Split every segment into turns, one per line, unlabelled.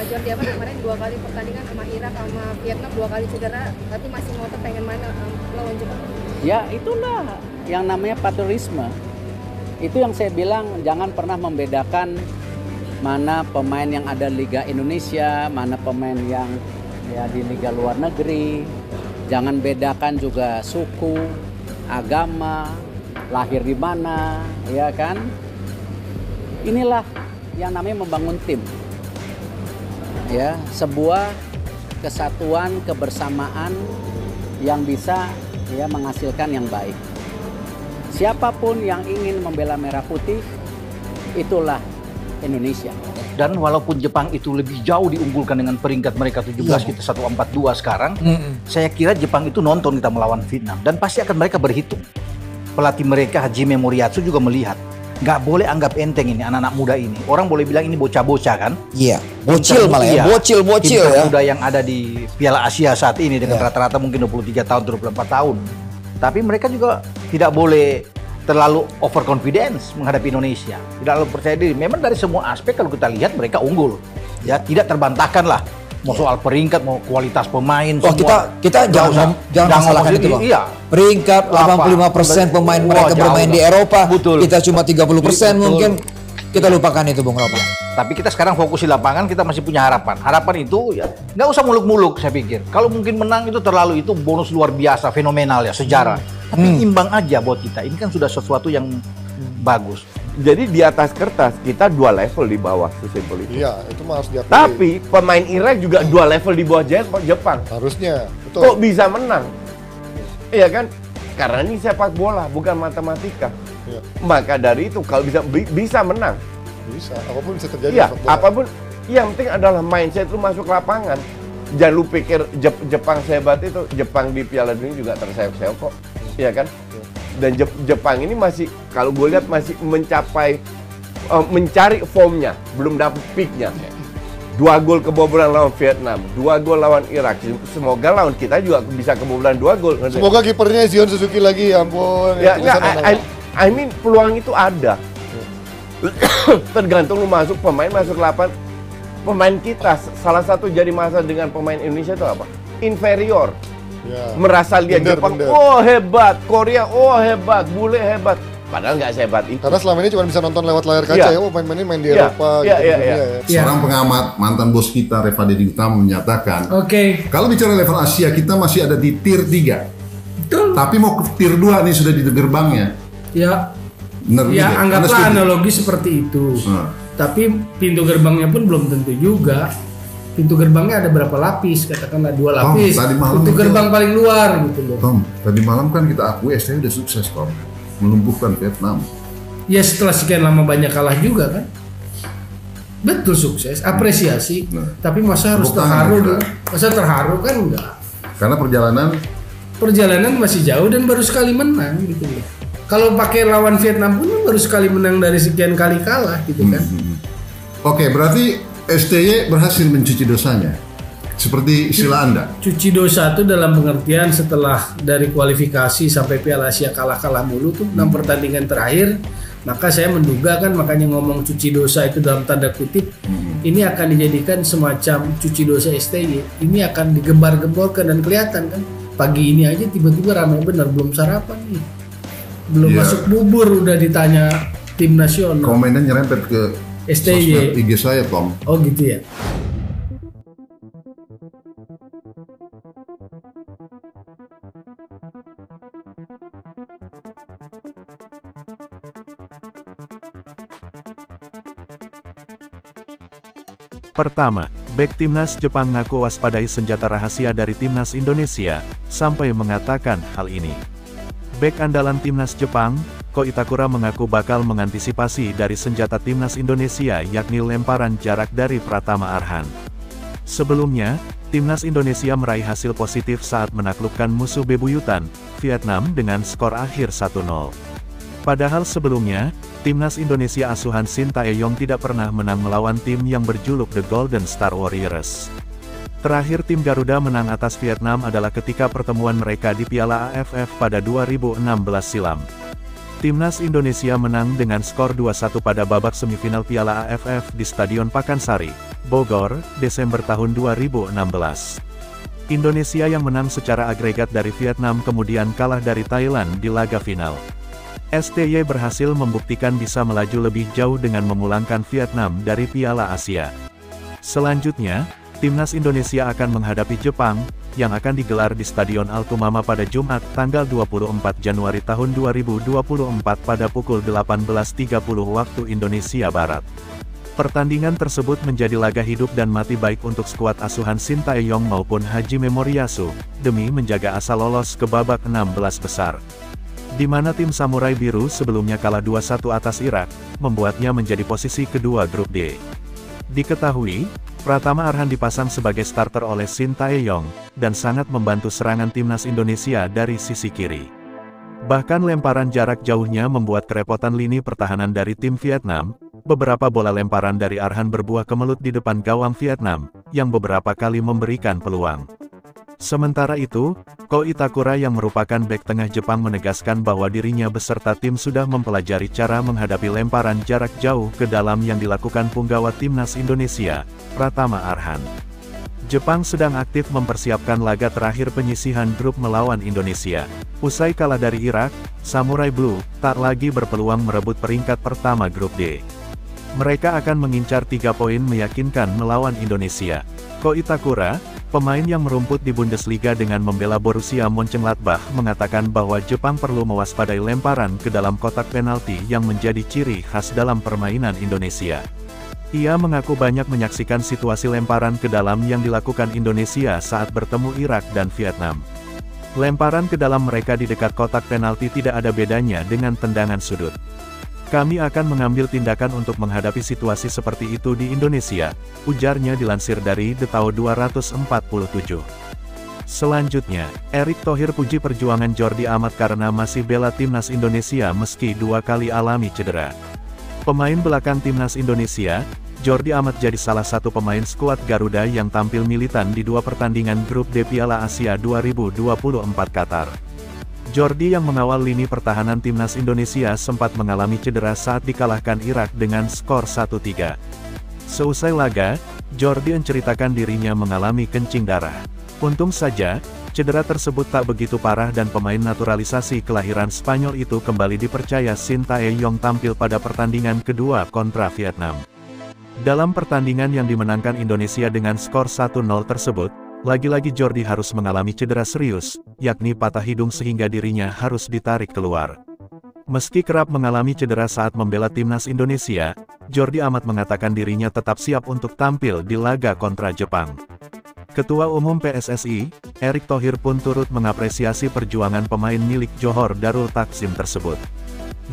Jordi Amat kemarin 2 kali pertandingan sama Irak sama Vietnam 2 kali cedera, tapi masih ngotot pengen main lawan Jepang.
Ya itulah yang namanya patriotisme. Itu yang saya bilang, jangan pernah membedakan mana pemain yang ada Liga Indonesia, mana pemain yang ya di Liga luar negeri. Jangan bedakan juga suku, agama, lahir di mana, ya kan? Inilah yang namanya membangun tim. Ya, sebuah kesatuan, kebersamaan yang bisa ya menghasilkan yang baik. Siapapun yang ingin membela merah putih, itulah Indonesia.
Dan walaupun Jepang itu lebih jauh diunggulkan dengan peringkat mereka 17, kita 142 sekarang, saya kira Jepang itu nonton kita melawan Vietnam dan pasti akan mereka berhitung. Pelatih mereka Hajime Moriyasu juga melihat, nggak boleh anggap enteng ini anak-anak muda ini. Orang boleh bilang ini bocah-bocah kan?
Iya, bocil malah ya, bocil ya.
Muda yang ada di Piala Asia saat ini dengan rata-rata mungkin 23 tahun, 24 tahun. Tapi mereka juga tidak boleh terlalu overconfidence menghadapi Indonesia. Tidak terlalu percaya diri. Memang dari semua aspek kalau kita lihat mereka unggul. Ya, tidak terbantahkan lah. Mau soal peringkat, mau kualitas pemain,
semua. Kita jangan masalahkan itu, Bang.
Iya.
Peringkat 85% pemain mereka bermain di Eropa.
Betul.
Kita cuma 30% mungkin. Kita lupakan itu, Bung Rob.
Tapi kita sekarang fokus di lapangan, kita masih punya harapan. Harapan itu ya nggak usah muluk-muluk saya pikir. Kalau mungkin menang itu terlalu itu bonus luar biasa, fenomenal ya, sejarah. Tapi imbang aja buat kita. Ini kan sudah sesuatu yang bagus.
Jadi di atas kertas kita 2 level di bawah, sesimpel itu.
Iya, itu mah harus diakui.
Tapi pemain Irak juga 2 level di bawah Jepang.
Harusnya, betul.
Kok bisa menang? Iya kan? Karena ini sepak bola, bukan matematika. Ya. Maka dari itu kalau bisa menang.
Bisa, apapun bisa terjadi.
Iya, apapun. Yang penting adalah mindset lu masuk lapangan. Jangan lu pikir Jepang sehebat itu. Jepang di Piala Dunia juga terseok-seok kok. Iya kan? Ya. Dan Jepang ini masih, kalau gue lihat masih mencari formnya, belum dapet peaknya. 2 gol kebobolan lawan Vietnam, 2 gol lawan Irak. Semoga lawan kita juga bisa kebobolan 2 gol.
Semoga kipernya Zion Suzuki lagi, ya ampun.
Ya, I mean peluang itu ada. Tergantung lu pemain masuk 8. Pemain kita salah satu jadi masalah dengan pemain Indonesia itu apa? Inferior. Ya. Merasa lihat Jepang, oh hebat, Korea, oh hebat, bule hebat. Padahal nggak sehebat itu.
Karena selama ini cuma bisa nonton lewat layar kaca ya, pemain-pemainnya main di Eropa.
Seorang pengamat, mantan bos kita Reva Dedi Utama menyatakan, kalau bicara level Asia kita masih ada di tier 3. Betul. Tapi mau ke tier 2 nih sudah di gerbangnya.
Ya, anggaplah analogi seperti itu. Tapi pintu gerbangnya pun belum tentu juga. Pintu gerbangnya ada berapa lapis? Katakanlah 2 lapis. Pintu gerbang paling luar gitu loh.
Tom, tadi malam kan kita akui STI udah sukses, Tom, melumpuhkan Vietnam.
Ya setelah sekian lama banyak kalah juga kan. Betul, sukses, apresiasi. Tapi masa harus terharu? Masa terharu kan enggak.
Karena
perjalanan masih jauh dan baru sekali menang gitu loh. Kalau pakai lawan Vietnam pun baru sekali menang dari sekian kali kalah gitu kan.
Oke, berarti STY berhasil mencuci dosanya. Seperti istilah Anda.
Cuci dosa itu dalam pengertian setelah dari kualifikasi sampai Piala Asia kalah-kalah mulu tuh 6 pertandingan terakhir. Maka saya menduga kan, makanya ngomong cuci dosa itu dalam tanda kutip. Ini akan dijadikan semacam cuci dosa STY. Ini akan digembar-gemborkan dan kelihatan kan. Pagi ini aja tiba-tiba ramai benar, belum sarapan nih. Belum masuk bubur udah ditanya tim nasional.
Komennya nyerempet ke
STY
IG saya, Tom.
Oh gitu ya.
Pertama, bek timnas Jepang ngaku waspadai senjata rahasia dari timnas Indonesia, sampai mengatakan hal ini. Bek andalan timnas Jepang, Ko Itakura mengaku bakal mengantisipasi dari senjata timnas Indonesia yakni lemparan jarak dari Pratama Arhan. Sebelumnya, timnas Indonesia meraih hasil positif saat menaklukkan musuh bebuyutan, Vietnam dengan skor akhir 1-0. Padahal sebelumnya, timnas Indonesia asuhan Shin Tae-yong tidak pernah menang melawan tim yang berjuluk The Golden Star Warriors. Terakhir tim Garuda menang atas Vietnam adalah ketika pertemuan mereka di Piala AFF pada 2016 silam. Timnas Indonesia menang dengan skor 2-1 pada babak semifinal Piala AFF di Stadion Pakansari, Bogor, Desember tahun 2016. Indonesia yang menang secara agregat dari Vietnam kemudian kalah dari Thailand di laga final. STY berhasil membuktikan bisa melaju lebih jauh dengan memulangkan Vietnam dari Piala Asia. Selanjutnya, timnas Indonesia akan menghadapi Jepang, yang akan digelar di Stadion Altumama pada Jumat, tanggal 24 Januari tahun 2024 pada pukul 18.30 waktu Indonesia Barat. Pertandingan tersebut menjadi laga hidup dan mati baik untuk skuad asuhan Shin Tae-yong maupun Hajime Moriyasu, demi menjaga asa lolos ke babak 16 besar. Di mana tim Samurai Biru sebelumnya kalah 2-1 atas Irak, membuatnya menjadi posisi kedua grup D. Diketahui, Pratama Arhan dipasang sebagai starter oleh Shin Tae-yong, dan sangat membantu serangan timnas Indonesia dari sisi kiri. Bahkan lemparan jarak jauhnya membuat kerepotan lini pertahanan dari tim Vietnam. Beberapa bola lemparan dari Arhan berbuah kemelut di depan gawang Vietnam, yang beberapa kali memberikan peluang. Sementara itu, Ko Itakura yang merupakan bek tengah Jepang menegaskan bahwa dirinya beserta tim sudah mempelajari cara menghadapi lemparan jarak jauh ke dalam yang dilakukan punggawa timnas Indonesia, Pratama Arhan. Jepang sedang aktif mempersiapkan laga terakhir penyisihan grup melawan Indonesia. Usai kalah dari Irak, Samurai Blue tak lagi berpeluang merebut peringkat pertama grup D. Mereka akan mengincar 3 poin meyakinkan melawan Indonesia. Ko Itakura, pemain yang merumput di Bundesliga dengan membela Borussia Mönchengladbach, mengatakan bahwa Jepang perlu mewaspadai lemparan ke dalam kotak penalti yang menjadi ciri khas dalam permainan Indonesia. Ia mengaku banyak menyaksikan situasi lemparan ke dalam yang dilakukan Indonesia saat bertemu Irak dan Vietnam. Lemparan ke dalam mereka di dekat kotak penalti tidak ada bedanya dengan tendangan sudut. Kami akan mengambil tindakan untuk menghadapi situasi seperti itu di Indonesia, ujarnya dilansir dari The Tao 247. Selanjutnya, Erick Thohir puji perjuangan Jordi Amat karena masih bela timnas Indonesia meski 2 kali alami cedera. Pemain belakang timnas Indonesia, Jordi Amat jadi salah satu pemain skuad Garuda yang tampil militan di 2 pertandingan grup D Piala Asia 2024 Qatar. Jordi yang mengawal lini pertahanan timnas Indonesia sempat mengalami cedera saat dikalahkan Irak dengan skor 1-3. Seusai laga, Jordi menceritakan dirinya mengalami kencing darah. Untung saja, cedera tersebut tak begitu parah dan pemain naturalisasi kelahiran Spanyol itu kembali dipercaya Shin Tae-yong tampil pada pertandingan kedua kontra Vietnam. Dalam pertandingan yang dimenangkan Indonesia dengan skor 1-0 tersebut, lagi-lagi Jordi harus mengalami cedera serius, yakni patah hidung sehingga dirinya harus ditarik keluar. Meski kerap mengalami cedera saat membela timnas Indonesia, Jordi Amat mengatakan dirinya tetap siap untuk tampil di laga kontra Jepang. Ketua Umum PSSI, Erick Thohir pun turut mengapresiasi perjuangan pemain milik Johor Darul Takzim tersebut.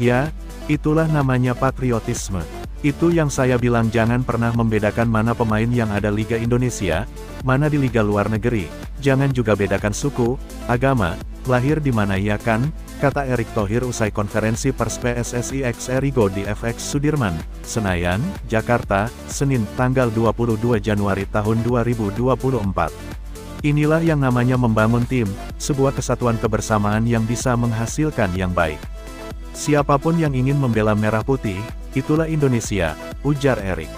Ya, itulah namanya patriotisme. Itu yang saya bilang, jangan pernah membedakan mana pemain yang ada Liga Indonesia, mana di Liga luar negeri. Jangan juga bedakan suku, agama, lahir di mana, ya kan? Kata Erick Thohir usai konferensi pers PSSI X Erigo di FX Sudirman, Senayan, Jakarta, Senin, tanggal 22 Januari tahun 2024. Inilah yang namanya membangun tim, sebuah kesatuan kebersamaan yang bisa menghasilkan yang baik. Siapapun yang ingin membela merah putih, itulah Indonesia, ujar Erick.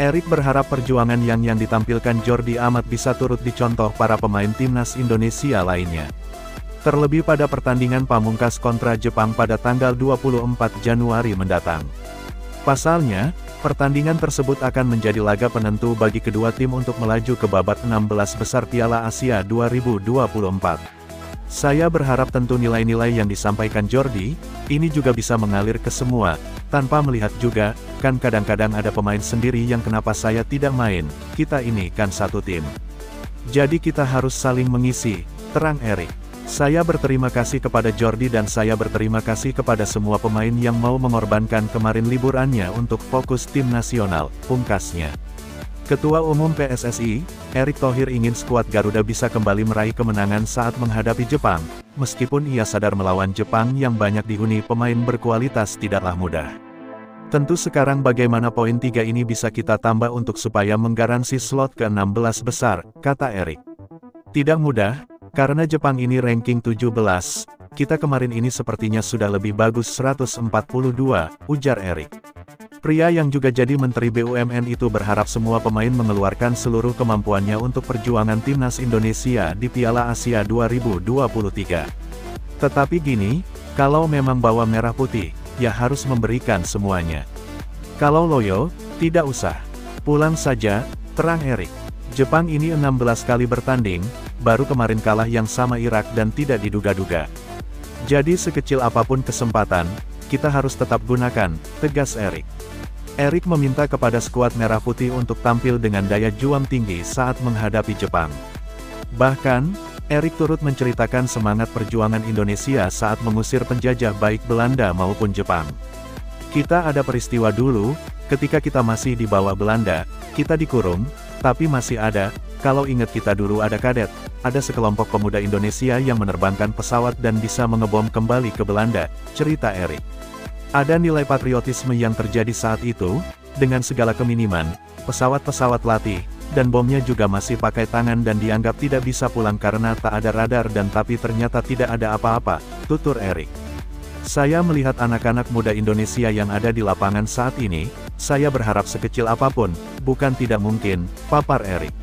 Erick berharap perjuangan yang ditampilkan Jordi Amat bisa turut dicontoh para pemain timnas Indonesia lainnya. Terlebih pada pertandingan pamungkas kontra Jepang pada tanggal 24 Januari mendatang. Pasalnya, pertandingan tersebut akan menjadi laga penentu bagi kedua tim untuk melaju ke babak 16 besar Piala Asia 2024. Saya berharap tentu nilai-nilai yang disampaikan Jordi, ini juga bisa mengalir ke semua, tanpa melihat juga, kan kadang-kadang ada pemain sendiri yang kenapa saya tidak main, kita ini kan satu tim. Jadi kita harus saling mengisi, terang Erick. Saya berterima kasih kepada Jordi dan saya berterima kasih kepada semua pemain yang mau mengorbankan kemarin liburannya untuk fokus tim nasional, pungkasnya. Ketua Umum PSSI, Erick Thohir ingin skuad Garuda bisa kembali meraih kemenangan saat menghadapi Jepang, meskipun ia sadar melawan Jepang yang banyak dihuni pemain berkualitas tidaklah mudah. Tentu sekarang bagaimana poin 3 ini bisa kita tambah untuk supaya menggaransi slot ke-16 besar, kata Erick. Tidak mudah, karena Jepang ini ranking 17, kita kemarin ini sepertinya sudah lebih bagus 142, ujar Erick. Pria yang juga jadi Menteri BUMN itu berharap semua pemain mengeluarkan seluruh kemampuannya untuk perjuangan timnas Indonesia di Piala Asia 2023. Tetapi gini, kalau memang bawa merah putih, ya harus memberikan semuanya. Kalau loyo, tidak usah. Pulang saja, terang Erik. Jepang ini 16 kali bertanding, baru kemarin kalah yang sama Irak dan tidak diduga-duga. Jadi sekecil apapun kesempatan, kita harus tetap gunakan, tegas Erik. Erik meminta kepada skuad merah putih untuk tampil dengan daya juang tinggi saat menghadapi Jepang. Bahkan, Erik turut menceritakan semangat perjuangan Indonesia saat mengusir penjajah baik Belanda maupun Jepang. Kita ada peristiwa dulu, ketika kita masih di bawah Belanda, kita dikurung, tapi masih ada, kalau ingat kita dulu ada kadet, ada sekelompok pemuda Indonesia yang menerbangkan pesawat dan bisa mengebom kembali ke Belanda, cerita Erik. Ada nilai patriotisme yang terjadi saat itu, dengan segala keminiman, pesawat-pesawat latih, dan bomnya juga masih pakai tangan dan dianggap tidak bisa pulang karena tak ada radar dan tapi ternyata tidak ada apa-apa, tutur Erik. Saya melihat anak-anak muda Indonesia yang ada di lapangan saat ini, saya berharap sekecil apapun, bukan tidak mungkin, papar Erik.